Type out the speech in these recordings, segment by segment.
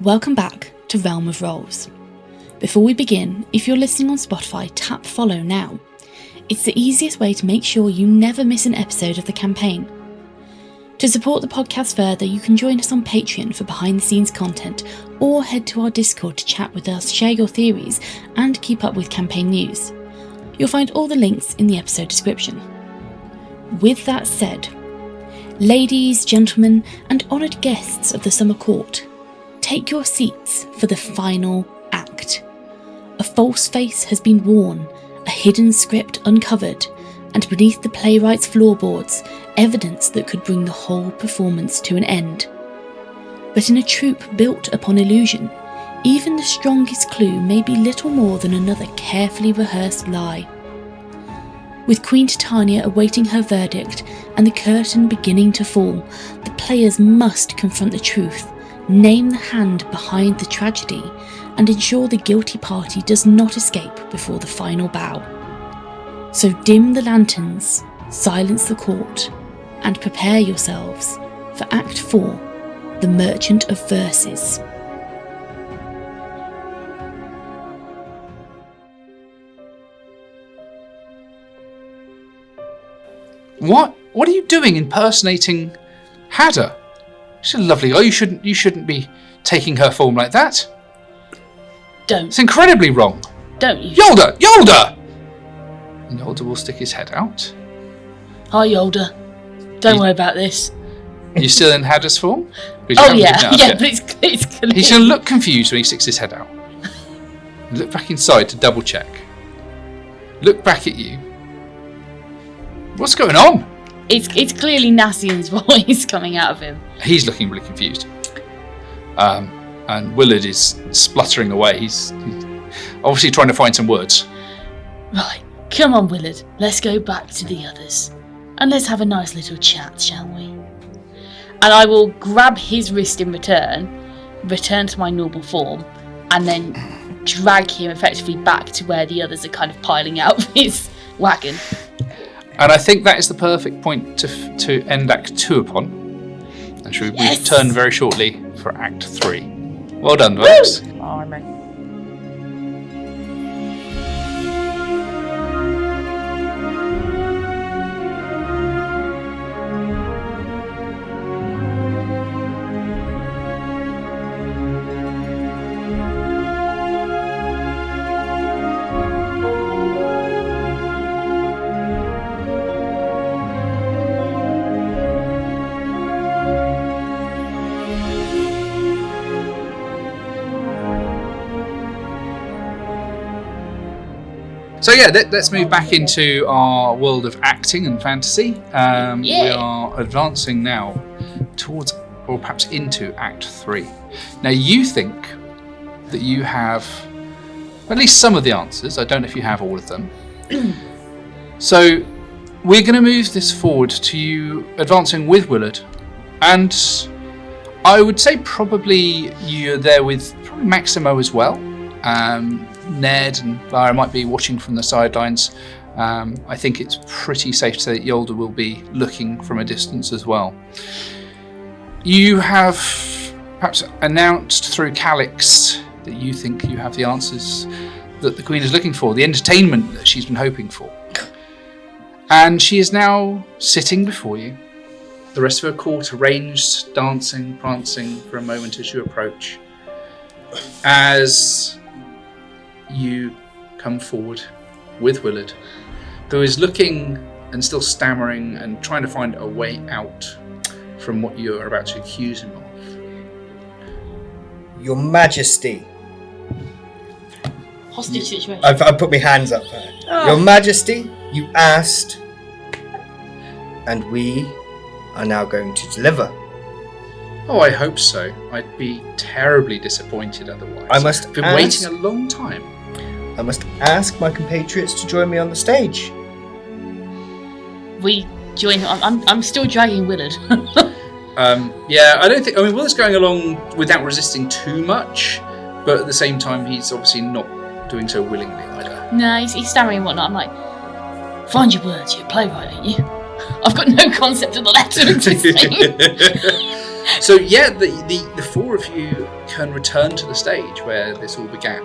Welcome back to Realm of Rolls. Before we begin, if you're listening on Spotify, tap follow now. It's the easiest way to make sure you never miss an episode of the campaign. To support the podcast further, you can join us on Patreon for behind the scenes content, or head to our Discord to chat with us, share your theories, and keep up with campaign news. You'll find all the links in the episode description. With that said, ladies, gentlemen, and honoured guests of the Summer Court, take your seats for the final act. A false face has been worn, a hidden script uncovered, and beneath the playwright's floorboards, evidence that could bring the whole performance to an end. But in a troupe built upon illusion, even the strongest clue may be little more than another carefully rehearsed lie. With Queen Titania awaiting her verdict and the curtain beginning to fall, the players must confront the truth, name the hand behind the tragedy, and ensure the guilty party does not escape before the final bow. So dim the lanterns, silence the court, and prepare yourselves for Act 4, The Merchant of Verses. What are you doing impersonating Hadda? She's a lovely girl. You shouldn't be taking her form like that. Don't. It's incredibly wrong. Don't you? Yolda! And Yolda will stick his head out. Hi, Yolda. Don't worry about this. You still in Hadda's form? Oh yeah, but it's clear. He's going to look confused when he sticks his head out. Look back inside to double check. Look back at you. What's going on? It's clearly Nassian's voice coming out of him. He's looking really confused. And Willard is spluttering away. He's obviously trying to find some words. Right, come on, Willard. Let's go back to the others. And let's have a nice little chat, shall we? And I will grab his wrist in return to my normal form, and then drag him effectively back to where the others are kind of piling out of his wagon. And I think that is the perfect point to end Act 2 upon. And we return very shortly for Act 3. Well done, folks. Blimey. So let's move back into our world of acting and fantasy. We are advancing now towards, or perhaps into, Act 3. Now you think that you have at least some of the answers. I don't know if you have all of them. So we're going to move this forward to you advancing with Willard. And I would say probably you're there with probably Maximo as well. Ned and Lara might be watching from the sidelines. I think it's pretty safe to say that Yolda will be looking from a distance as well. You have perhaps announced through Calyx that you think you have the answers that the Queen is looking for, the entertainment that she's been hoping for. And she is now sitting before you. The rest of her court arranged, dancing, prancing for a moment as you approach. As you come forward with Willard, who is looking and still stammering and trying to find a way out from what you are about to accuse him of. Your Majesty. Hostage situation. I've put my hands up there. Oh. Your Majesty, you asked, and we are now going to deliver. Oh, I hope so. I'd be terribly disappointed otherwise. I've been waiting a long time. I must ask my compatriots to join me on the stage. We join him. I'm still dragging Willard. I don't think. Willard's going along without resisting too much, but at the same time, he's obviously not doing so willingly either. No, he's stammering and whatnot. I'm like, find your words, you're a playwright, ain't you? I've got no concept of the letter of this thing. So yeah, the four of you can return to the stage where this all began.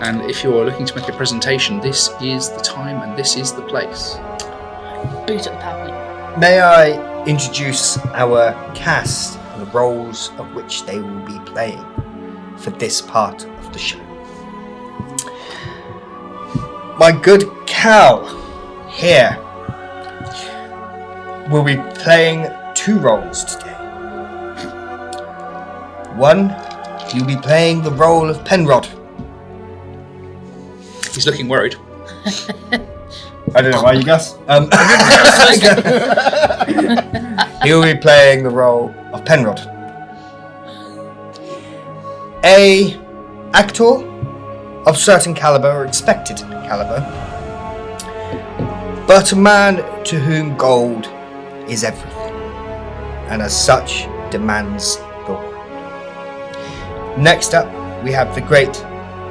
And if you're looking to make a presentation, this is the time and this is the place. Boot at the PowerPoint. May I introduce our cast and the roles of which they will be playing for this part of the show. My good Cal here will be playing 2 roles today. One, he'll be playing the role of Penrod. He's looking worried. I don't know why you guess. He'll be playing the role of Penrod. A actor of certain caliber, or expected caliber, but a man to whom gold is everything, and as such demands the world. Next up, we have the great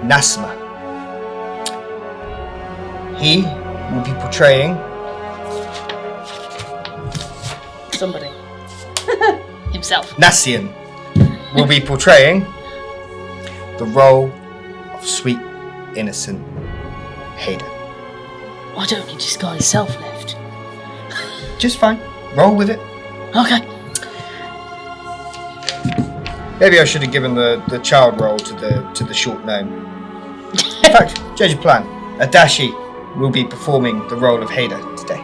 Nassian. He will be portraying Somebody. Himself. Nassian will be portraying the role of sweet, innocent Hayden. Why don't you disguise self-lift? Just fine. Roll with it. Okay. Maybe I should have given the child role to the short gnome. In fact, change of plan. Adashi will be performing the role of Hader today.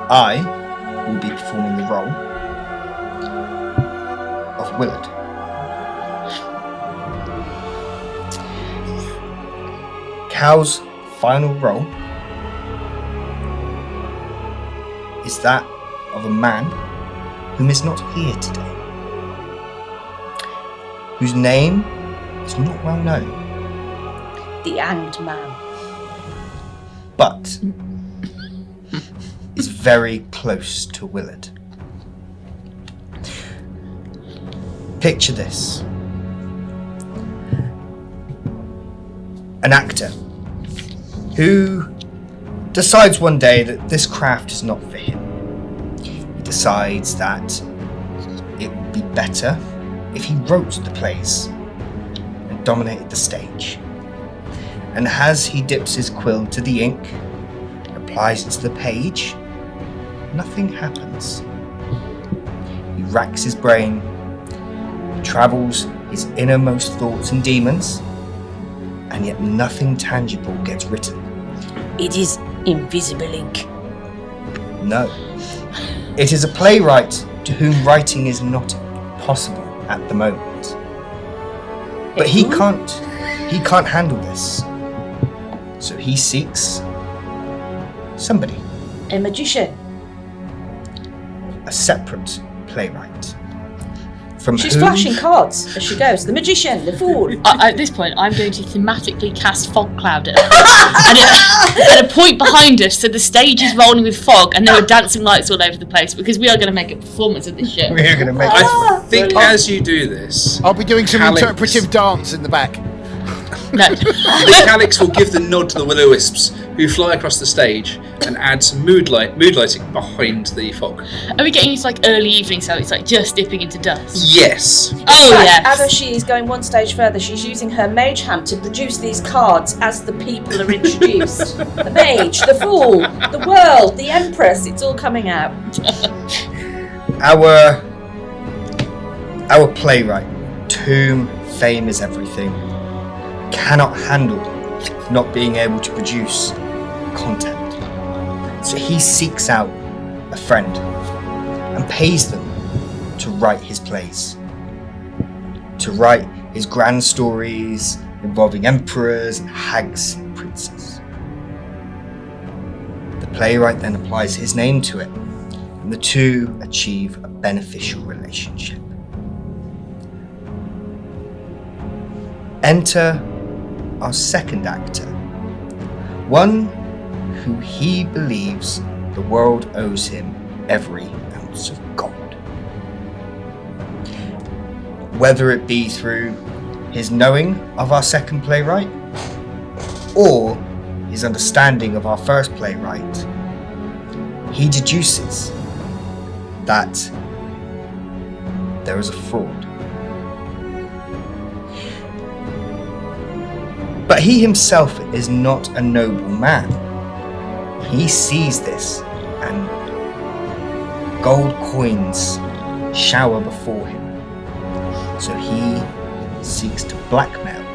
I will be performing the role of Willard. Cal's final role is that of a man whom is not here today, whose name is not well known, The Hanged Man. but is very close to Willard. Picture this. An actor who decides one day that this craft is not for him. He decides that it would be better if he wrote the plays and dominated the stage. And as he dips his quill to the ink, applies it to the page, nothing happens. He racks his brain, travels his innermost thoughts and demons, and yet nothing tangible gets written. It is invisible ink. No. It is a playwright to whom writing is not possible at the moment. But he can't handle this. So he seeks somebody, A magician. a separate playwright. From She's whom flashing cards as she goes. The magician, the fool. At this point, I'm going to thematically cast fog cloud at her. and a point behind us, so the stage is rolling with fog, and there are dancing lights all over the place because we are going to make a performance of this show. we're going to make I think as you do this, I'll be doing some Calyx. interpretive dance in the back. No. the Kallaku will give the nod to the will-o-wisps who fly across the stage and add some mood lighting behind the fog. Are we getting into like early evening, so it's like just dipping into dusk? Yes. Oh Yes. yes. Adashi is going one stage further. She's using her mage hand to produce these cards as the people are introduced. The mage, the fool, the world, the empress. It's all coming out. our playwright, to whom fame is everything, cannot handle not being able to produce content. So he seeks out a friend and pays them to write his plays, to write his grand stories involving emperors and hags and princes. The playwright then applies his name to it, and the two achieve a beneficial relationship. Enter our second actor, one who he believes the world owes him every ounce of gold. Whether it be through his knowing of our second playwright, or his understanding of our first playwright, he deduces that there is a fraud. But he himself is not a noble man. He sees this, and gold coins shower before him. So he seeks to blackmail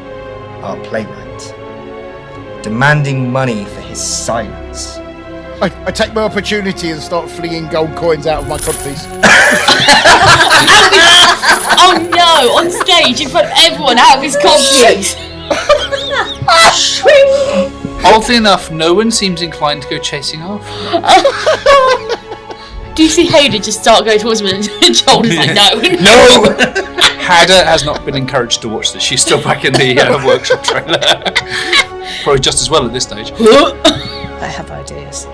our playwright, demanding money for his silence. I take my opportunity and start flinging gold coins out of my codpiece. Oh no! On stage in front of everyone, out of his codpiece. Oddly enough, no one seems inclined to go chasing off. Do you see Hader just start going towards him and Joel's like, no. No! Hada has not been encouraged to watch this. She's still back in the workshop trailer. Probably just as well at this stage. I have ideas.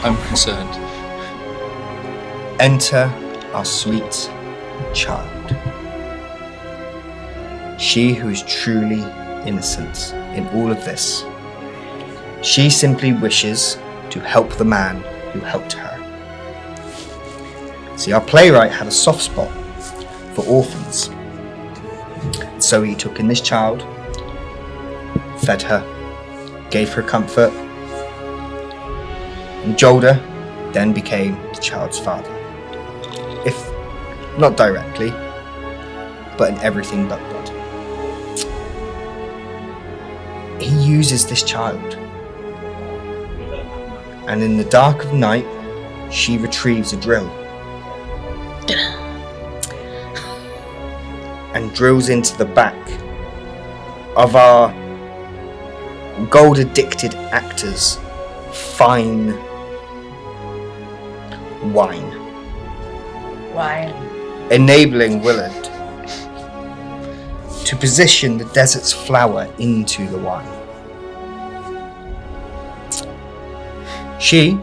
I'm concerned. Enter our sweet child. She who is truly innocent in all of this. She simply wishes to help the man who helped her. See, our playwright had a soft spot for orphans. So he took in this child, fed her, gave her comfort, and Jolder then became the child's father. If not directly, but in everything but blood. He uses this child. And in the dark of night, she retrieves a drill. And drills into the back of our gold-addicted actor's fine wine. Enabling Willard to position the desert's flower into the wine. She,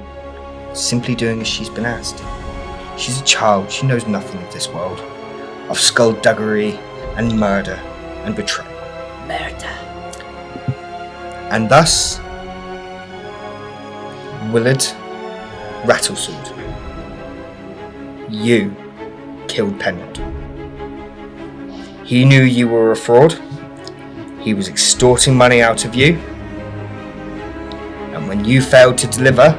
simply doing as she's been asked. She's a child, she knows nothing of this world, of skullduggery and murder and betrayal. And thus, Willard Rattlesword, you killed Penrod. He knew you were a fraud. He was extorting money out of you. And when you failed to deliver,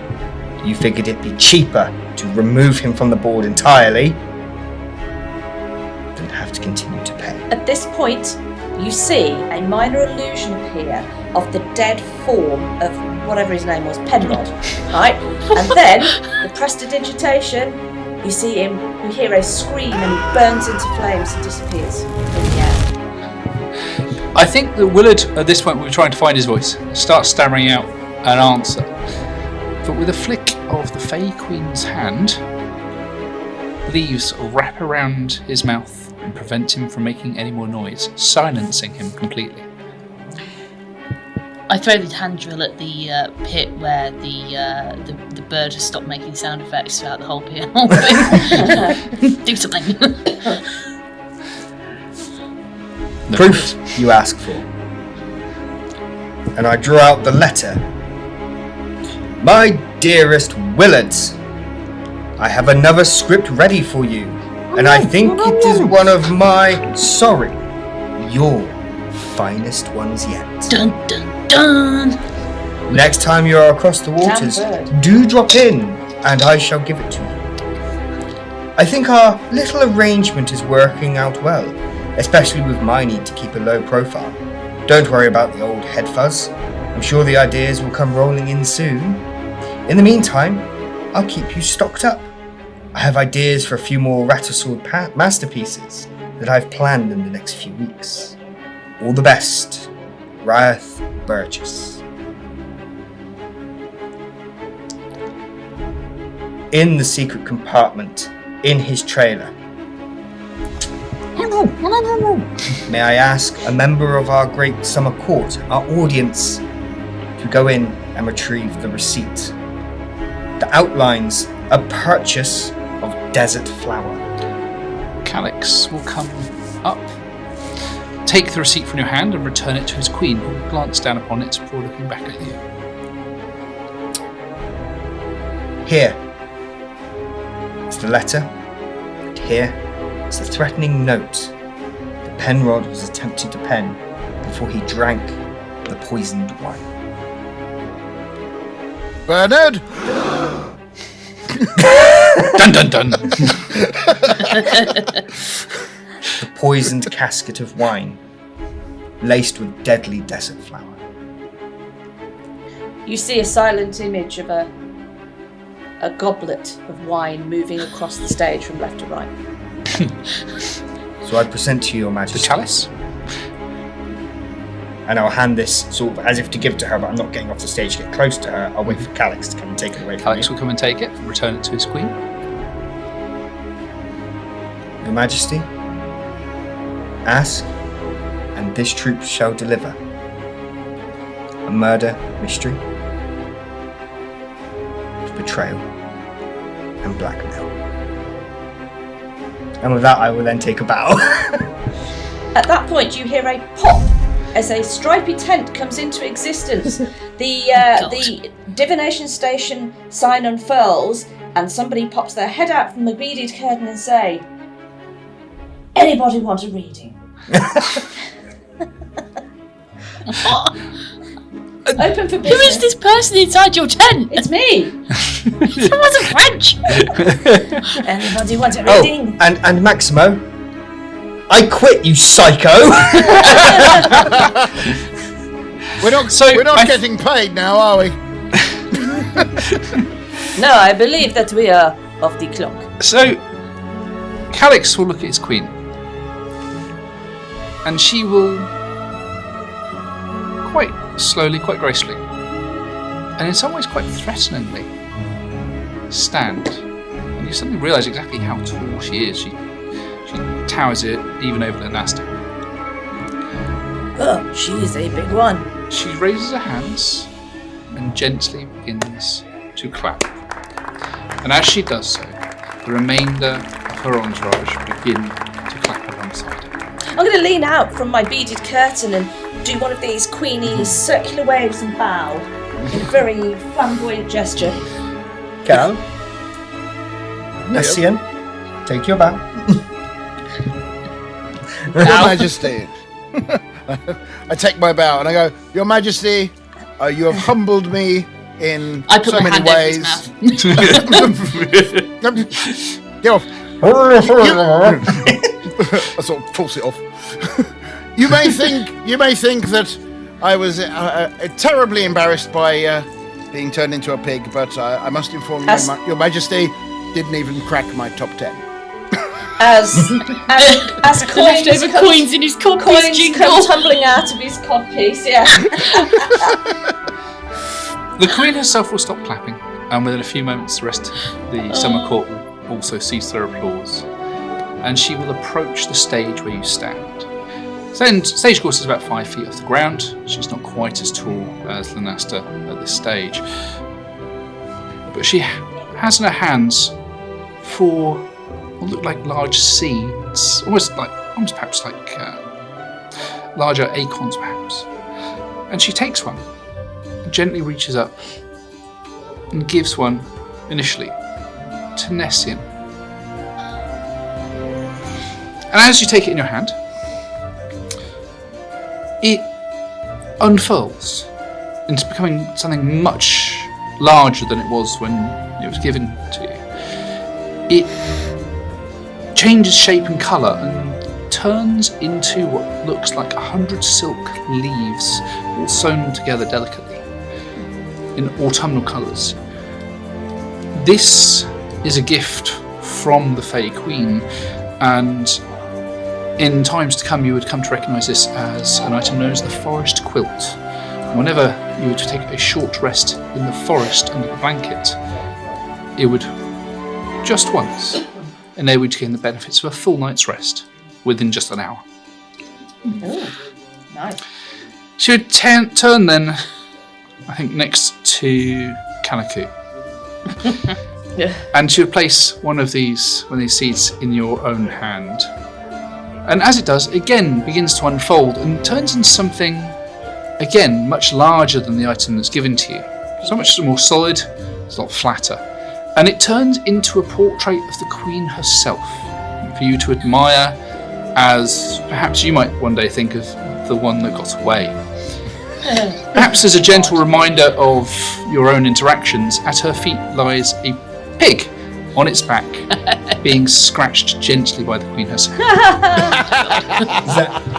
you figured it'd be cheaper to remove him from the board entirely than have to continue to pay. At this point, you see a minor illusion appear of the dead form of whatever his name was, Penrod, right? And then, the prestidigitation, you see him, you hear a scream and he burns into flames and disappears in the air. I think that Willard, at this point, we were trying to find his voice, starts stammering out an answer. But with a flick of the Fey Queen's hand, leaves wrap around his mouth and prevent him from making any more noise, silencing him completely. I throw the hand drill at the pit where the bird has stopped making sound effects throughout the whole pit. Do something. No. Proof you ask for. And I draw out the letter. My dearest Willard, I have another script ready for you, and I think it is one of my, your finest ones yet. Dun dun dun! Next time you are across the waters, do drop in, and I shall give it to you. I think our little arrangement is working out well, especially with my need to keep a low profile. Don't worry about the old head fuzz. I'm sure the ideas will come rolling in soon. In the meantime, I'll keep you stocked up. I have ideas for a few more Rattlesword masterpieces that I've planned in the next few weeks. All the best, Rikh Burgess. In the secret compartment, in his trailer. May I ask a member of our great summer court, our audience, to go in and retrieve the receipt that outlines a purchase of desert flower. Calyx will come up, take the receipt from your hand and return it to his queen, who will glance down upon it before looking back at you. Here. reads the letter, and here is the threatening note that Penrod was attempting to pen before he drank the poisoned wine. Bernard! Dun dun dun! The poisoned casket of wine, laced with deadly desert flower. You see a silent image of a goblet of wine moving across the stage from left to right. So I present to you, Your The Majesty. chalice? And I'll hand this sort of as if to give to her, but I'm not getting off the stage to get close to her. I'll wait for Calyx to come and take it away from Kallaku me. will come and take it, return it to his queen. Your Majesty, ask, and this troop shall deliver. A murder mystery, of betrayal, and blackmail. And with that, I will then take a bow. At that point, you hear a pop as a stripy tent comes into existence. The divination station sign unfurls, and somebody pops their head out from the beaded curtain and say, "Anybody want a reading?" Open for business. Who is this person inside your tent? It's me. That wasn't French. Anybody want a Oh, reading? and Maximo, I quit, you psycho! We're not, So, we're not getting paid now, are we? No, I believe that we are off the clock. So, Calyx will look at his queen, and she will quite slowly, quite gracefully, and in some ways quite threateningly, stand. And you suddenly realise exactly how tall she is. She towers it even over Linastor. Oh, she is a big one. She raises her hands and gently begins to clap. And as she does so, the remainder of her entourage begin to clap alongside her. I'm going to lean out from my beaded curtain and do one of these queenie circular waves and bow in a very flamboyant gesture. Cal, Nassian, take your bow. Your Majesty. I take my bow and I go, Your Majesty, you have humbled me in I put so my many hand ways. over his mouth. Get off. I sort of force it off. You may think that I was terribly embarrassed by being turned into a pig, but I must inform you, Your Majesty, didn't even crack my top 10. As coins, Leftover coins in his codpiece coins jingle. come tumbling out of his codpiece, yeah. The queen herself will stop clapping, and within a few moments, the rest of the summer court will also cease their applause, and she will approach the stage where you stand. Stage course is about 5 feet off the ground. She's not quite as tall as Linastor at this stage, but she has in her hands 4 what look like large seeds, almost perhaps like larger acorns, perhaps. And she takes one, and gently reaches up, and gives one initially to Nassian. And as you take it in your hand, it unfurls into becoming something much larger than it was when it was given to you. It changes shape and colour and turns into what looks like 100 silk leaves, all sewn together delicately in autumnal colours. This is a gift from the Fey Queen, and in times to come you would come to recognise this as an item known as the forest quilt. Whenever you were to take a short rest in the forest under the blanket, it would just once enable you to gain the benefits of a full night's rest within just an hour. Oh, nice. She would turn then, I think, next to Kallaku. And she would place one of these seeds in your own hand. And as it does, again begins to unfold and turns into something, again, much larger than the item that's given to you. So much more solid, it's a lot flatter. and it turns into a portrait of the Queen herself for you to admire, as perhaps you might one day think of the one that got away. Perhaps as a gentle reminder of your own interactions, at her feet lies a pig on its back, being scratched gently by the Queen herself.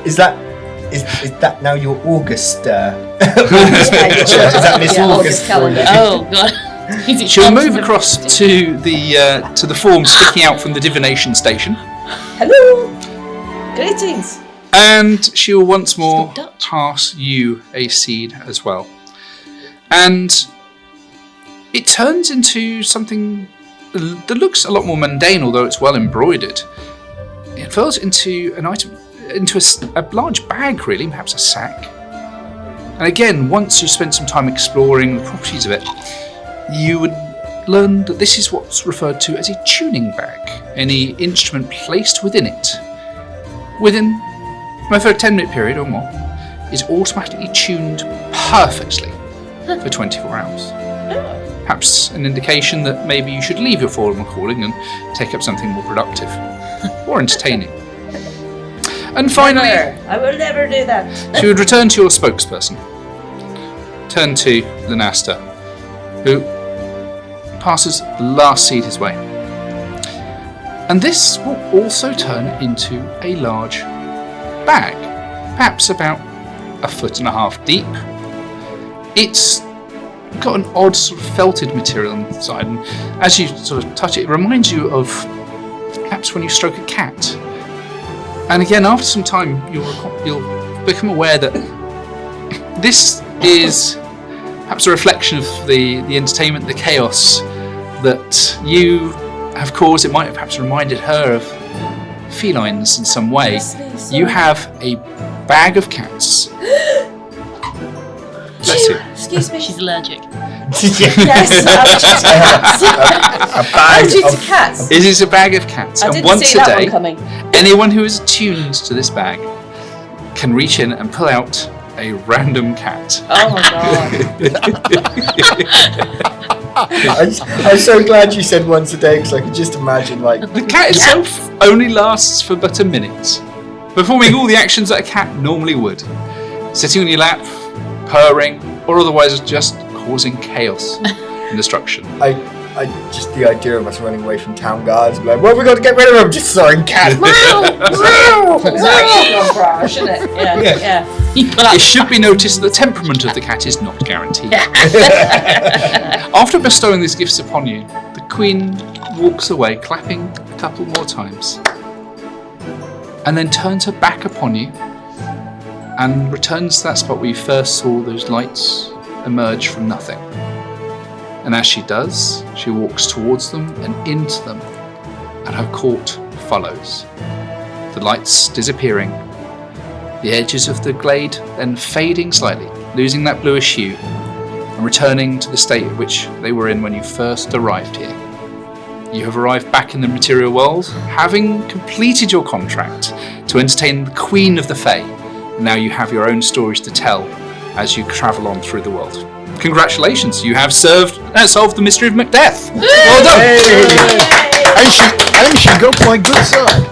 Is that now your August picture? Is that Miss August for you? Oh god. She'll move across to the form sticking out from the divination station. Hello. Greetings. And she'll once more Still Dutch. pass you a seed as well. And it turns into something that looks a lot more mundane, although it's well embroidered. It falls into an item, into a large bag, really, perhaps a sack. And again, once you spend some time exploring the properties of it, you would learn that this is what's referred to as a tuning bag. Any instrument placed within it, within for a 10-minute period or more, is automatically tuned perfectly for 24 hours. Perhaps an indication that maybe you should leave your former calling and take up something more productive or entertaining. And finally, Never. I will never do that. she would return to your spokesperson. Turn to Linastor, who passes the last seed his way. And this will also turn into a large bag, perhaps about 1.5 feet deep. It's got an odd sort of felted material inside, and as you sort of touch it, it reminds you of perhaps when you stroke a cat. And again, after some time, you'll become aware that this is perhaps a reflection of the entertainment, the chaos that you have caused. It might have perhaps reminded her of felines in some way. Yes, You have a bag of cats. Bless you. Excuse me. She's allergic. Yes, allergic to cats. It is a bag of cats, I and didn't once see a that day, one coming. anyone who is attuned to this bag can reach in and pull out a random cat. Oh my god. I'm so glad you said once a day, because I could just imagine, like, The cat itself only lasts for but a minute, performing all the actions that a cat normally would. Sitting on your lap, purring, or otherwise just causing chaos and destruction. just the idea of us running away from town guards, like, well, we got to get rid of them, just throwing cats. Shouldn't it? Yeah. It should be noticed that the temperament of the cat is not guaranteed. After bestowing these gifts upon you, the Queen walks away, clapping a couple more times, and then turns her back upon you and returns to that spot where you first saw those lights emerge from nothing. And as she does, she walks towards them and into them, and her court follows. The lights disappearing, the edges of the glade then fading slightly, losing that bluish hue, and returning to the state at which they were in when you first arrived here. You have arrived back in the material world, having completed your contract to entertain the Queen of the Fae, and now you have your own stories to tell as you travel on through the world. Congratulations, you have solved the mystery of MacDeath. Well done. And she got my good side.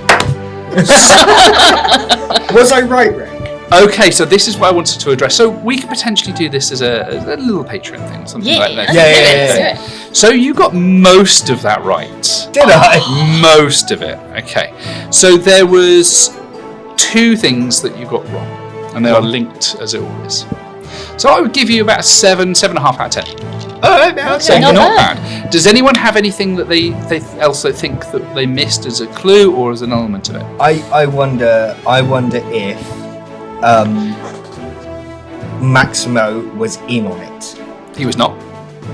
Was I right, Rick? Okay, so this is what I wanted to address. So we could potentially do this as a little Patreon thing, something like that. Let's do it. So you got most of that right. Did I? Most of it. Okay. So there was 2 things that you got wrong, and they are linked as always. So I would give you about 7.5 out of 10. Oh, So okay. not bad. Does anyone have anything that they also think that they missed as a clue or as an element of it? I wonder if Maximo was in on it, He was not.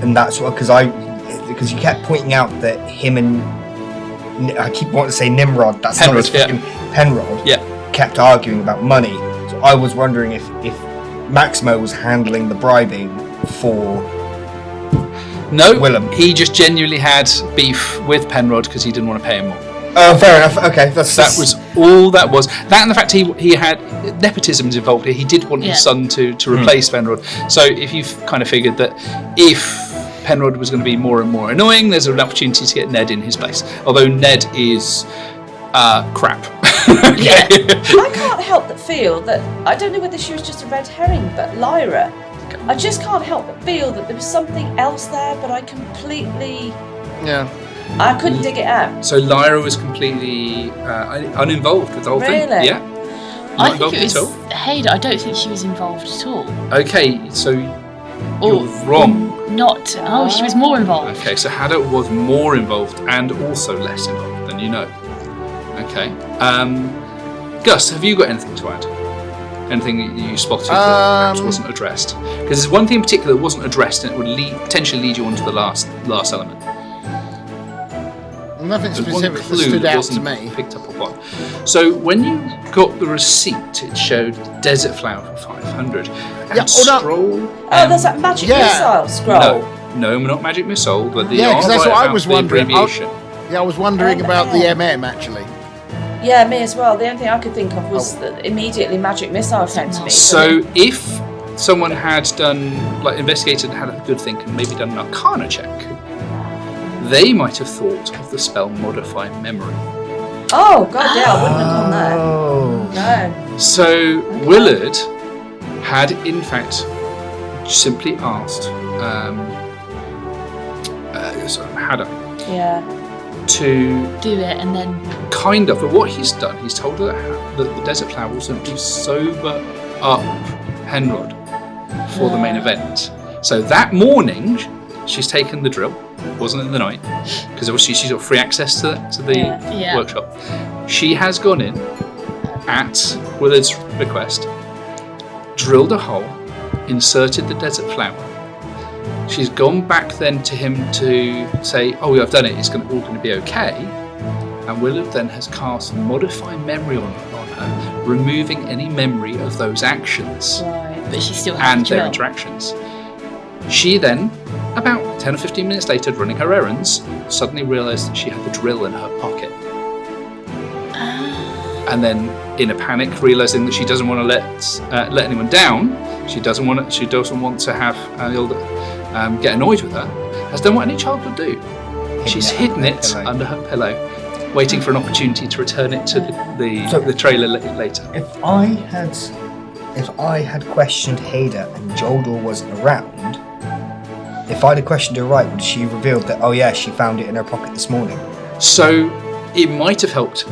and that's what because you kept pointing out that him and I keep wanting to say Nimrod. That's Penrod, not his fucking Penrod. Yeah. Kept arguing about money. So I was wondering if Maximo was handling the bribing for No, Willem. he just genuinely had beef with Penrod because he didn't want to pay him more. Oh, fair enough. Okay, That was all that was. That and the fact he had nepotism's involved here. He did want his son to replace Penrod. So if you've kind of figured that if Penrod was going to be more and more annoying, there's an opportunity to get Ned in his place. Although Ned is crap. Yeah. I can't help but feel that, I don't know whether she was just a red herring, but Lyra, I just can't help but feel that there was something else there, but I completely... Yeah. I couldn't dig it out. So Lyra was completely uninvolved with the whole thing? Really? Yeah. I Not think it was involved at Hader. I don't think she was involved at all. all? Okay, so you're wrong. Not. Oh, she was more involved. Okay, so Hadda was more involved and also less involved than you know. Okay. Gus, have you got anything to add? Anything that you spotted that perhaps wasn't addressed? Because there's one thing in particular that wasn't addressed, and it would potentially lead you on to the last element. Nothing There's one specific that clue stood that out wasn't to me. picked up upon. So when you got the receipt, it showed Desert Flower for 500. And Yeah, Scroll. There's that magic missile scroll. No, not Magic Missile, but the Yeah, 'cause that's what I was wondering. abbreviation. Yeah, I was wondering about the MM actually. Yeah, me as well. The only thing I could think of was that immediately magic missile came to me. So if someone had done, investigated and had a good think and maybe done an Arcana check, they might have thought of the spell Modify Memory. Oh, God, yeah, I wouldn't have done that. Oh. No. So Willard had, in fact, simply asked Hadda Yeah. to Do it and then. kind of, but what he's done, he's told her that the Desert Flower will simply sober up Penrod for the main event. So that morning, she's taken the drill. It wasn't in the night, because obviously she's got free access to the Yeah. workshop. She has gone in at Willard's request, drilled a hole, inserted the Desert Flower. She's gone back then to him to say, "Oh, I've done it. It's all going to be okay." And Willard then has cast Modify Memory on her, removing any memory of those actions Right. But she still has and the their drill. interactions. She then, about 10 or 15 minutes later, running her errands, suddenly realised that she had the drill in her pocket. And then, in a panic, realising that she doesn't want to let anyone down, she doesn't want to have get annoyed with her, has done what any child would do. She's hidden it under her pillow, waiting for an opportunity to return it to the trailer later. If I had questioned Hader and Joldor wasn't around, if I'd have questioned her right, would she have revealed that, oh yeah, she found it in her pocket this morning? So it might have helped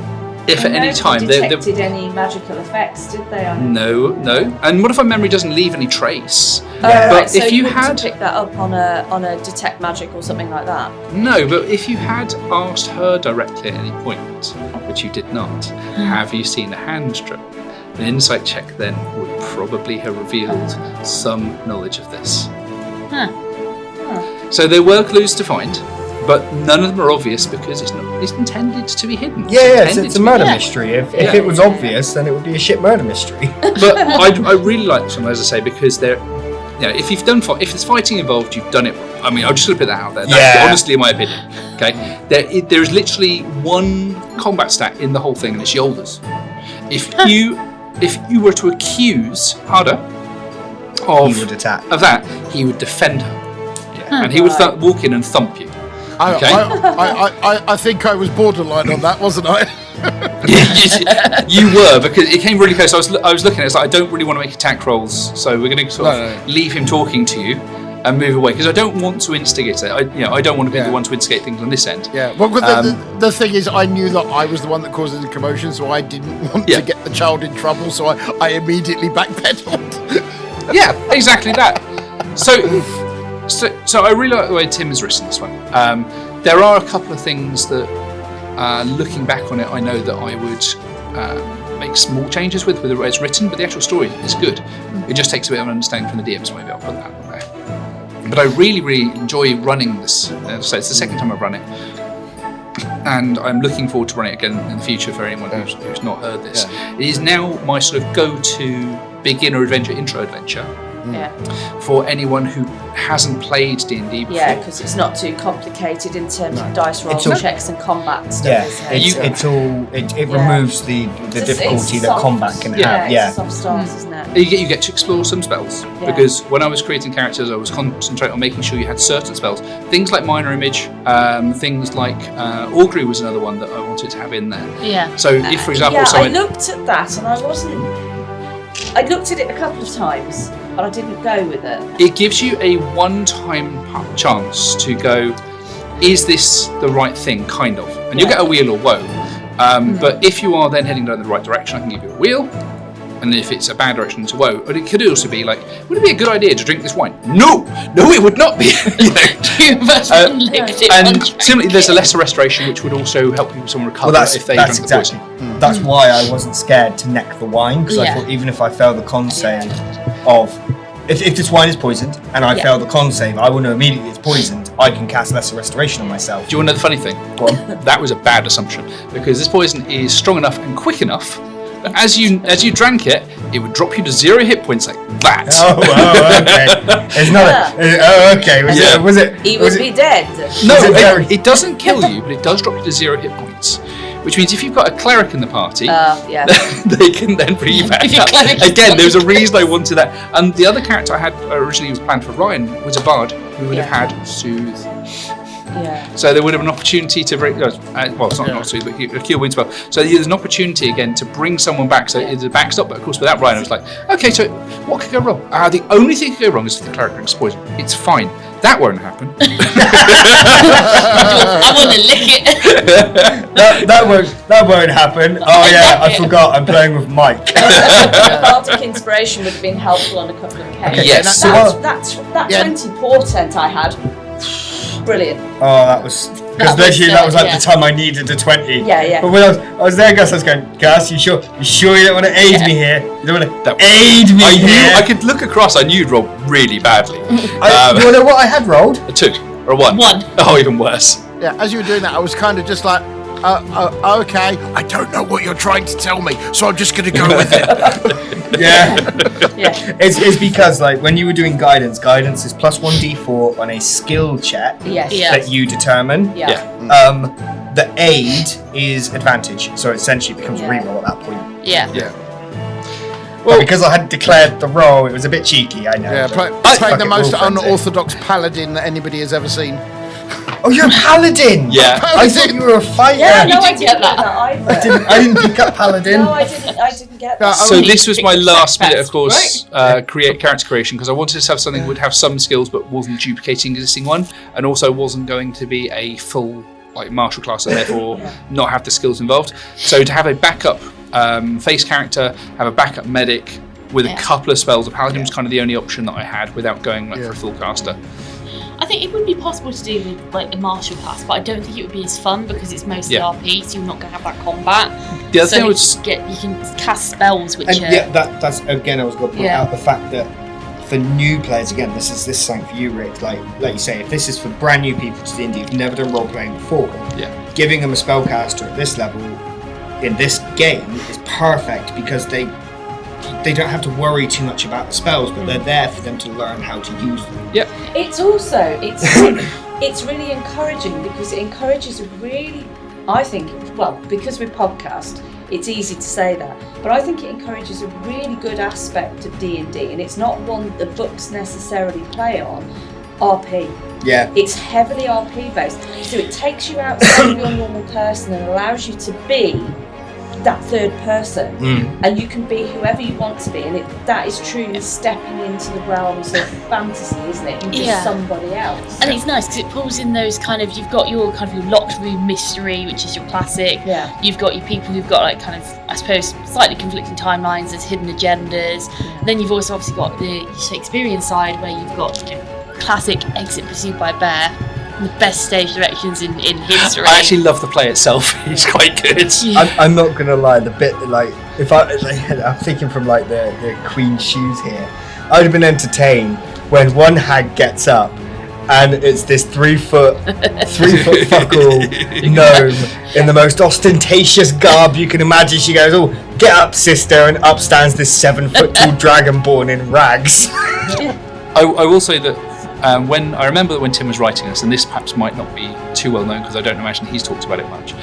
if at any time they detected any magical effects, did they? No. And Modify Memory doesn't leave any trace. Yeah. But So if you wouldn't had picked that up on a detect magic or something like that. No, but if you had asked her directly at any point, which you did not, have you seen a hand drill? An insight check then would probably have revealed some knowledge of this. So there were clues to find, but none of them are obvious because it's intended to be hidden. Yeah, it's a intended murder to be- mystery. If it was obvious, then it would be a shit murder mystery. But I really like this one, as I say, because if it's fighting involved, you've done it. I mean, I'm just going to put that out there. That's honestly my opinion. Okay, there is literally one combat stat in the whole thing, and it's shoulders. If you were to accuse Hadda He would attack. of that, he would defend her, and he would walk in and thump you. Okay. I think I was borderline on that, wasn't I? You were, because it came really close. I was looking at it, it's like, I don't really want to make attack rolls, so we're going to sort of leave him talking to you and move away, because I don't want to instigate it. I don't want to be the one to instigate things on this end. Yeah. Well, the thing is, I knew that I was the one that caused the commotion, so I didn't want to get the child in trouble, so I immediately backpedaled. Yeah, exactly that. So I really like the way Tim has written this one. There are a couple of things that, looking back on it, I know that I would make small changes with the way it's written, but the actual story is good. It just takes a bit of an understanding from the DM, so maybe I'll put that on there. But I really, really enjoy running this. So it's the second time I've run it. And I'm looking forward to running it again in the future for anyone who's not heard this. It is now my sort of go-to beginner adventure, intro adventure for anyone who hasn't played D&D before. Yeah, because it's not too complicated in terms of dice rolls, checks and combat stuff. Yeah, isn't it? it removes the difficulty that combat can have. Yeah, it's soft stance, isn't it? You get to explore some spells, because when I was creating characters I was concentrating on making sure you had certain spells, things like minor image, things like augury was another one that I wanted to have in there. So if for example I looked at that and I looked at it a couple of times but I didn't go with it. It gives you a one-time chance to go, is this the right thing, kind of, and you'll get a wheel or woe, but if you are then heading down the right direction I can give you a wheel. And if it's a bad direction, it's a woe. But it could also be like, would it be a good idea to drink this wine? No, it would not be. And similarly, there's a lesser restoration, which would also help someone recover if they drank the poison. That's why I wasn't scared to neck the wine, because I thought even if I fail the con save of... If this wine is poisoned, and I fail the con save, I will know immediately it's poisoned, I can cast lesser restoration on myself. Do you want to know the funny thing? Go on. That was a bad assumption, because this poison is strong enough and quick enough. As you drank it, it would drop you to 0 hit points like that. Oh, okay. It's not. Okay. Was it? He would be dead. No, it doesn't kill you, but it does drop you to 0 hit points. Which means if you've got a cleric in the party, they can then bring you back up. Again, there was a reason I wanted that. And the other character I had originally was planned for Ryan was a bard who would have had soothe. Yeah. So there would have an opportunity to bring, it's not soothe, but a cure wound spell. So there's an opportunity again to bring someone back. So it's a backstop, but of course without Ryan, I was like, okay, so what could go wrong? The only thing that could go wrong is if the cleric drinks poison. It's fine. That won't happen. I want to lick it. that won't happen. Oh yeah, I forgot. I'm playing with Mike. Bardic inspiration would have been helpful on a couple of occasions. Yes. That 20 portent I had. Brilliant. Oh, that was because literally that was like the time I needed a 20. Yeah. But when I was there, Gus, I was going, Gus, you sure you don't want to aid me here? You don't want to aid me here? I could look across. I knew you'd roll really badly. You want to know what I had rolled? A 2 or a 1. Oh, even worse. Yeah, as you were doing that, I was kind of just like, okay, I don't know what you're trying to tell me, so I'm just going to go with it. Yeah. It's because like when you were doing guidance is plus 1d4 on a skill check that you determine. The aid is advantage, so essentially it becomes a reroll at that point. Well, because I hadn't declared the roll, it was a bit cheeky, I know. Yeah, playing the most unorthodox paladin that anybody has ever seen. Oh, you're a paladin! Yeah. I thought you were a fighter. Yeah, no, I didn't get that either. I didn't pick up paladin. No, I didn't get that. So this was my last minute, of course, character creation, because I wanted to have something that would have some skills but wasn't duplicating existing one, and also wasn't going to be a full martial class and therefore not have the skills involved. So to have a backup face character, have a backup medic with a couple of spells, a paladin was kind of the only option that I had without going for a full caster. I think it would be possible to do with a martial class, but I don't think it would be as fun because it's mostly RP, so you're not going to have that combat. The other thing you can cast spells, which that's again, I was going to point out the fact that for new players, again, this is something for you, Rikh. Like you say, if this is for brand new people to D&D who've never done role playing before, giving them a spellcaster at this level in this game is perfect because they don't have to worry too much about the spells, but they're there for them to learn how to use them. Yeah. It's really encouraging because it encourages a really, I think, because we podcast, it's easy to say that, but I think it encourages a really good aspect of D&D, and it's not one that books necessarily play on, RP. Yeah. It's heavily RP based, so it takes you outside of your normal person and allows you to be that third person, and you can be whoever you want to be, and that is truly stepping into the realms of fantasy, isn't it? You're just somebody else. And it's nice because it pulls in those you've got your locked room mystery, which is your classic. You've got your people who've got I suppose slightly conflicting timelines, there's hidden agendas. Then you've also obviously got the Shakespearean side where you've got classic exit pursued by a bear. The best stage directions in history. I actually love the play itself. It's quite good. I'm not gonna lie. The bit if I'm thinking from the Queen's shoes here, I would have been entertained when one hag gets up and it's this 3 foot fuckle gnome in the most ostentatious garb you can imagine. She goes, "Oh, get up, sister," and up stands this 7 foot tall dragonborn in rags. I will say that when I remember that when Tim was writing this, and this perhaps might not be too well known because I don't imagine he's talked about it much,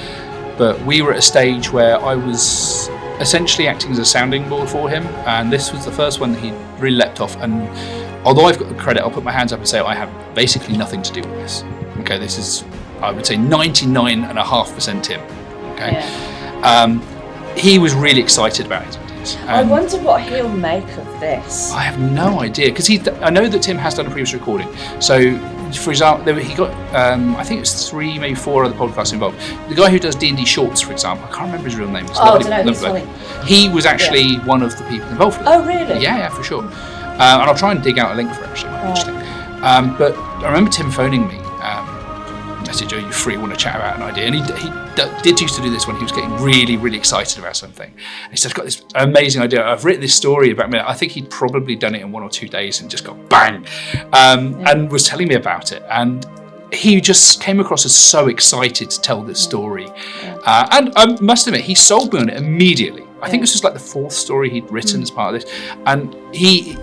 but we were at a stage where I was essentially acting as a sounding board for him, and this was the first one that he really leapt off. And although I've got the credit, I'll put my hands up and say I have basically nothing to do with this. Okay, this is, I would say, 99.5% Tim. Okay, he was really excited about it. I wonder what he'll make of this. I have no idea, because I know that Tim has done a previous recording. So, for example, he got I think it's 3, maybe 4 other podcasts involved. The guy who does D&D shorts, for example, I can't remember his real name. I don't know. He's funny. He was actually one of the people involved with it. Oh, really? Yeah, for sure. And I'll try and dig out a link for it, actually. Interesting. But I remember Tim phoning me. Message, "Are you free? Want to chat about an idea?" And he did used to do this when he was getting really, really excited about something. And he said, "I've got this amazing idea. I've written this story about me." I think he'd probably done it in 1 or 2 days and just got bang, and was telling me about it. And he just came across as so excited to tell this story. And I must admit, he sold me on it immediately. I think this was like the 4th story he'd written as part of this, and he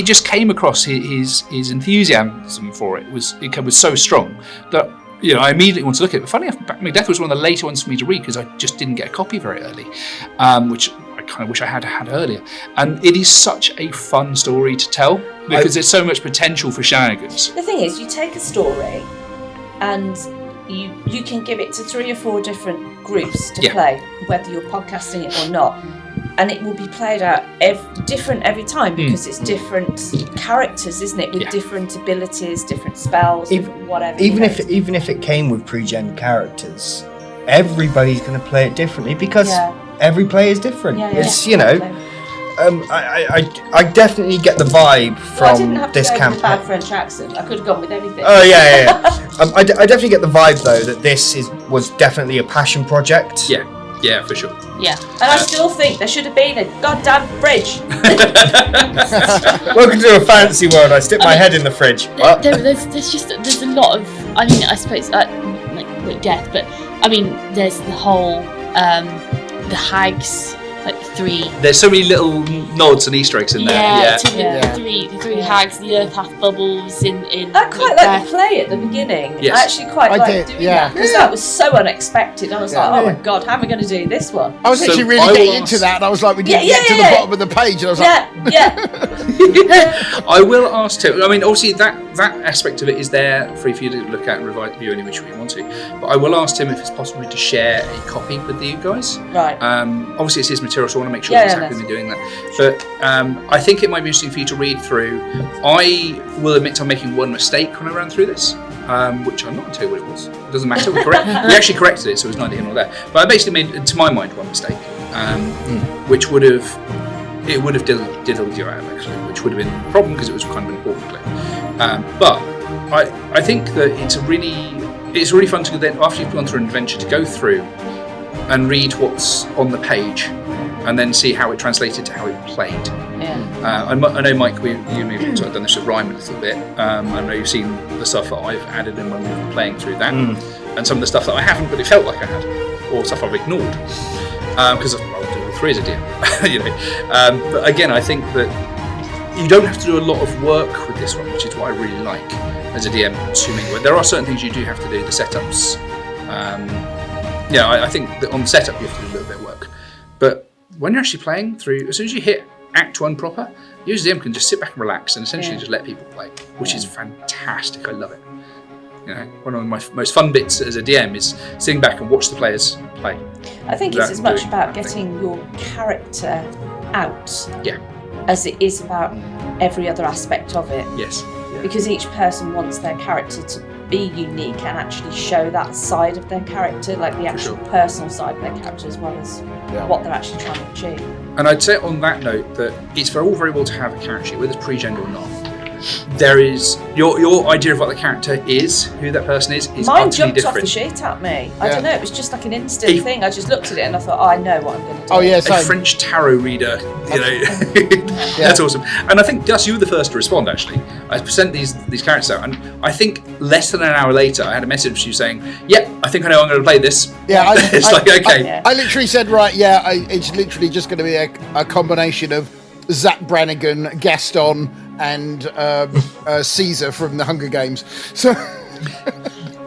just came across his enthusiasm for it was so strong that, you know, I immediately wanted to look at it. But funny enough, MacDeath was one of the later ones for me to read because I just didn't get a copy very early, which I kind of wish I had earlier. And it is such a fun story to tell because there's so much potential for shenanigans. The thing is, you take a story and you can give it to 3 or 4 different groups to play, whether you're podcasting it or not. And it will be played out different every time because it's different characters, isn't it? With different abilities, different spells, whatever. Even if it came with pre-gen characters, everybody's going to play it differently because every player is different. It's I definitely get the vibe from this campaign. With a bad French accent. I could have gone with anything. Oh yeah. I definitely get the vibe though that this was definitely a passion project. Yeah, for sure. Yeah, and I still think there should have been a goddamn fridge. Welcome to a fancy world. I stick my head in the fridge. There's a lot of, I mean, I suppose like MacDeath, but I mean, there's the whole the hags. Like 3. There's so many little nods and Easter eggs in there. The three hags, the earth path bubbles in. I quite like the play at the beginning. Yes. I actually quite liked doing that because that was so unexpected. I was like, oh my god, how am I going to do this one? I was actually really getting into that. And I was like, we didn't get to the bottom of the page. And I was I will ask Tim. I mean, obviously that aspect of it is there for you to look at and review any which way you want to. But I will ask Tim if it's possible to share a copy with you guys. Right. Obviously it's his material, so I want to make sure he's happy with me doing that. But I think it might be interesting for you to read through. I will admit I'm making one mistake when I ran through this, which I'm not going to tell you what it was. It doesn't matter. We actually corrected it, so it's neither here nor there. But I basically made, to my mind, one mistake, which would have diddled you out actually, which would have been a problem because it was kind of an important clip. But I think that it's really fun to then, after you've gone through an adventure, to go through and read what's on the page and then see how it translated to how it played. I know, Mike, you maybe sort of done this with Rhyme a little bit. I know you've seen the stuff that I've added in when we were playing through that, and some of the stuff that I haven't, but it felt like I had, or stuff I've ignored because I'll do all 3 as a DM. But again, I think that you don't have to do a lot of work with this one, which is what I really like as a DM. There are certain things you do have to do, the setups. I think that on the setup you have to do a little bit of work. But when you're actually playing through, as soon as you hit Act 1 proper, you as a DM can just sit back and relax and essentially just let people play, which is fantastic. I love it. You know, one of my most fun bits as a DM is sitting back and watch the players play. I think it's as much about getting your character out as it is about every other aspect of it. Yes. Because each person wants their character to be unique and actually show that side of their character, like the actual personal side of their character, as well as what they're actually trying to achieve. And I'd say on that note that it's all very well to have a character sheet, whether it's pre-gen or not, there is your idea of what the character is, who that person is Mine utterly jumped different. off the sheet at me. I Yeah. don't know, it was just like an instant thing. I just looked at it and I thought, I know what I'm going to do. Oh yeah, A same. French tarot reader, that's awesome. And I think, Gus, you were the first to respond, actually. I sent these characters out, and I think less than an hour later, I had a message from you saying, yep, I think I know I'm going to play this. Yeah, It's like, okay. I literally said, right, it's literally just going to be a combination of Zach Brannigan, Gaston, and Caesar from the Hunger Games. So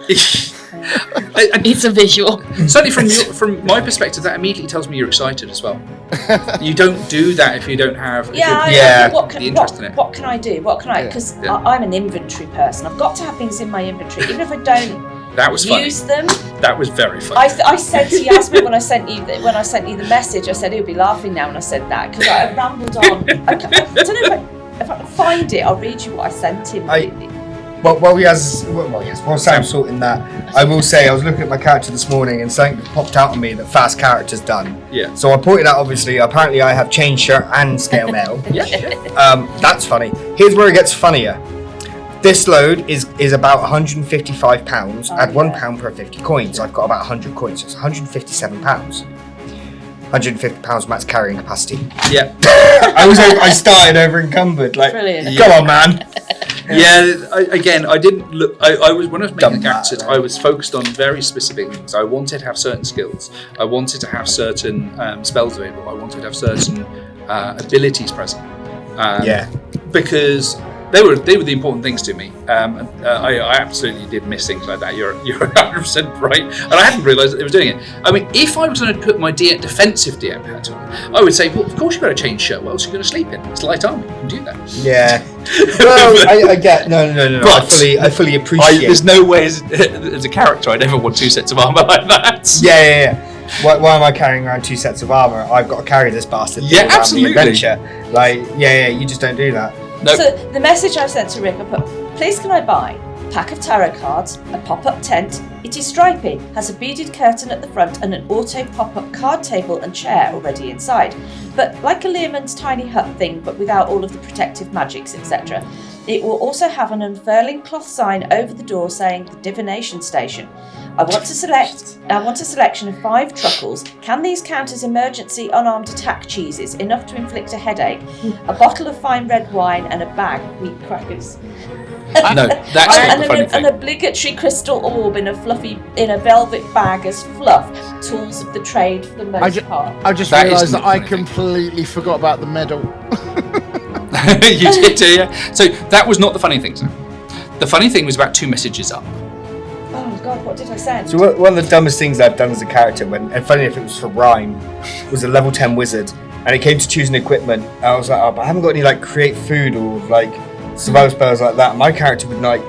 It's a visual. Certainly from my perspective, that immediately tells me you're excited as well. You don't do that if you don't have What can, the interest in it. What can I do? What can I? Because I'm an inventory person. I've got to have things in my inventory, even if I don't That was funny. use them. That was very funny. I said to Yazmin when I sent you the message, I said he'll be laughing now when I said that because I rambled on. I don't know if I can find it. I'll read you what I sent him. While Sam's sorting that, I will say I was looking at my character this morning and something popped out on me that fast character's done. Yeah. So I pointed out, obviously, apparently I have chain shirt and scale mail. That's funny. Here's where it gets funnier. This load is about £155. Add £1 per 50 coins. I've got about 100 coins, so it's £157. £150 max carrying capacity. Yeah. I started over encumbered. Like, Brilliant. Come on, man. Yeah. I didn't look. I was when I was making the characters, Dumb. I was focused on very specific things. I wanted to have certain skills. I wanted to have certain spells available. I wanted to have certain abilities present. Because they were the important things to me. I absolutely did miss things like that. You're 100% right, and I hadn't realised that they were doing it. I mean, if I was going to put my defensive DM hat on, I would say, well, of course you've got to change shirt. What else are you going to sleep in? It's light armour. You can do that. Yeah. Well, I get no. But I fully appreciate. There's no way as a character I'd ever want 2 sets of armour like that. Yeah. Why am I carrying around 2 sets of armour? I've got to carry this bastard. Yeah, around absolutely. The adventure. Like, you just don't do that. Nope. So the message I sent to Rikh, I put, please can I buy a pack of tarot cards, a pop-up tent, it is stripy, has a beaded curtain at the front and an auto pop-up card table and chair already inside. But like a Learman's tiny hut thing, but without all of the protective magics, etc. It will also have an unfurling cloth sign over the door saying the divination station. I want a selection of 5 truckles. Can these count as emergency unarmed attack cheeses, enough to inflict a headache? A bottle of fine red wine and a bag of wheat crackers. No, that's not the funny thing. An obligatory crystal orb in a velvet bag as fluff. Tools of the trade for the most part. I just That realised isn't that the I funny thing. completely forgot about the medal. You did, yeah. So that was not the funny thing, sir. The funny thing was about 2 messages up. Oh God, what did I send? So one of the dumbest things I've done as a character, and funny if it was for rhyme, was a level 10 wizard, and it came to choosing equipment. I was like, but I haven't got any like create food or like survival spells like that. My character would not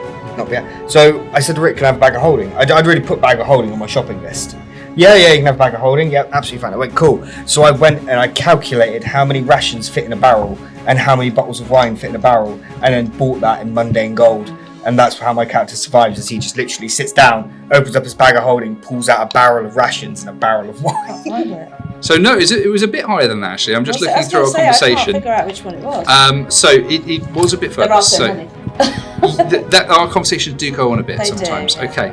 be. So I said to Rikh, can I have a bag of holding? I'd already put bag of holding on my shopping list. Yeah, you can have a bag of holding. Yeah, absolutely fine. I went, cool. So I went and I calculated how many rations fit in a barrel and how many bottles of wine fit in a barrel, and then bought that in mundane gold. And that's how my character survives, is he just literally sits down, opens up his bag of holding, pulls out a barrel of rations and a barrel of wine. So no, it was a bit higher than that actually. I'm just looking through our I can't conversation. figure out which one it was. So it was a bit further. There are so So many. that our conversations do go on a bit They sometimes. do. Okay,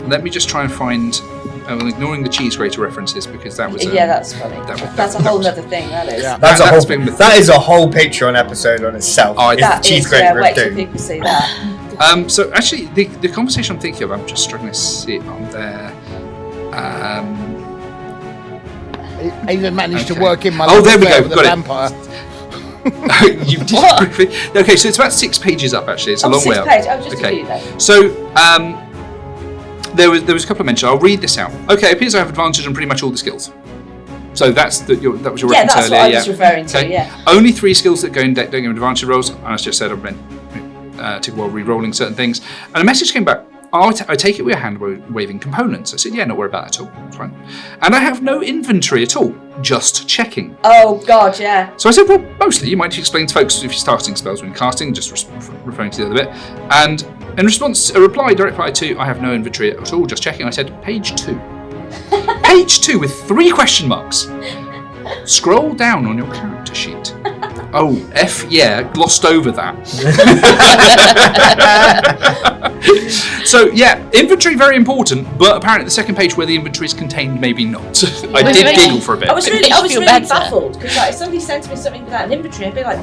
let me just try and find. I'm ignoring the cheese grater references because that was. That's funny. That's a whole other thing. That is. Yeah. That is a whole Patreon episode on itself. Oh, It's That the cheese is, grater wait of till doom. people see that. So actually, the conversation I'm thinking of, I'm just struggling to see it on there. I even managed to Okay. work in my Oh, there we affair go, with got a it. vampire. You did briefly. Okay, so it's about 6 pages up actually. It's a long way up. Page. Oh, just a Okay. few then. So there was a couple of mentions. I'll read this out. Okay, it appears I have advantage on pretty much all the skills. So that was your reference Yeah, that's earlier. what I was referring to. Okay. Yeah. Only 3 skills that go in deck don't give advantage rolls. And as just said, I've been took a while re-rolling certain things. And a message came back. I take it we're hand waving components. I said, yeah, not worry about that at all. It's fine. And I have no inventory at all. Just checking. Oh God, yeah. So I said, well, mostly you might explain to folks if you're starting spells when casting, just referring to the other bit. And in response, direct reply to, I have no inventory at all, just checking, I said, page 2. Page 2 with 3 question marks. Scroll down on your character sheet. Oh, glossed over that. So, yeah, inventory very important, but apparently the second page where the inventory is contained, maybe not. I did giggle for a bit. I was really better. baffled because if somebody sent me something without an inventory, I'd be like,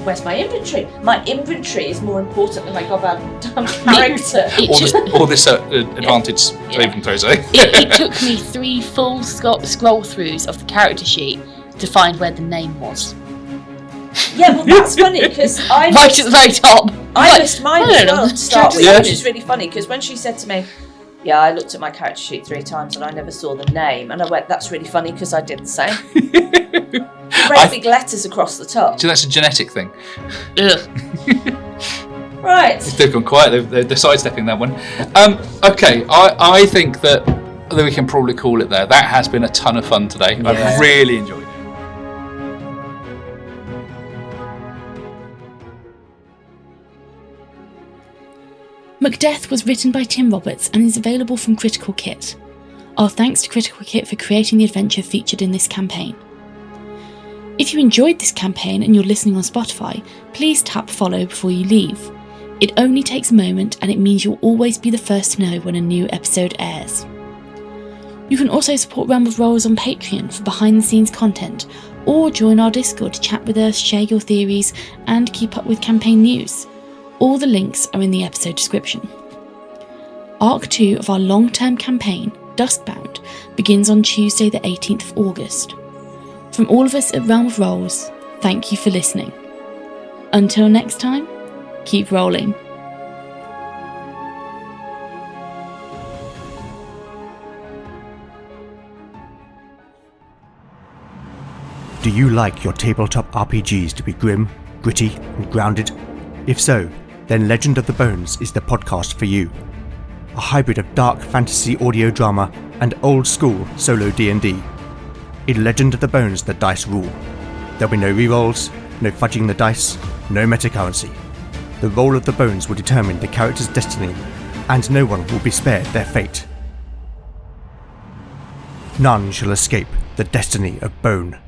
where's my inventory? My inventory is more important than my goddamn character. Or this advantage saving throws, eh? It took me 3 full scroll throughs of the character sheet to find where the name was. Yeah, well, that's funny because I Right at the very top. I missed mine as well to start with, Yeah. which is really funny because when she said to me, yeah, I looked at my character sheet 3 times and I never saw the name, and I went, that's really funny because I did the same. Great big letters across the top. So that's a genetic thing. Right. They've gone quiet. They're sidestepping that one. Okay, I think that we can probably call it there. That has been a ton of fun today. Yeah. I've really enjoyed it. MacDeath was written by Tim Roberts and is available from Critical Kit. Our thanks to Critical Kit for creating the adventure featured in this campaign. If you enjoyed this campaign and you're listening on Spotify, please tap follow before you leave. It only takes a moment and it means you'll always be the first to know when a new episode airs. You can also support Realm of Rolls on Patreon for behind the scenes content, or join our Discord to chat with us, share your theories, and keep up with campaign news. All the links are in the episode description. Arc 2 of our long-term campaign, Duskbound, begins on Tuesday the 18th of August. From all of us at Realm of Rolls, thank you for listening. Until next time, keep rolling. Do you like your tabletop RPGs to be grim, gritty, and grounded? If so, then Legend of the Bones is the podcast for you. A hybrid of dark fantasy audio drama and old school solo D&D. In Legend of the Bones, the dice rule. There'll be no rerolls, no fudging the dice, no metacurrency. The roll of the bones will determine the character's destiny, and no one will be spared their fate. None shall escape the destiny of Bone.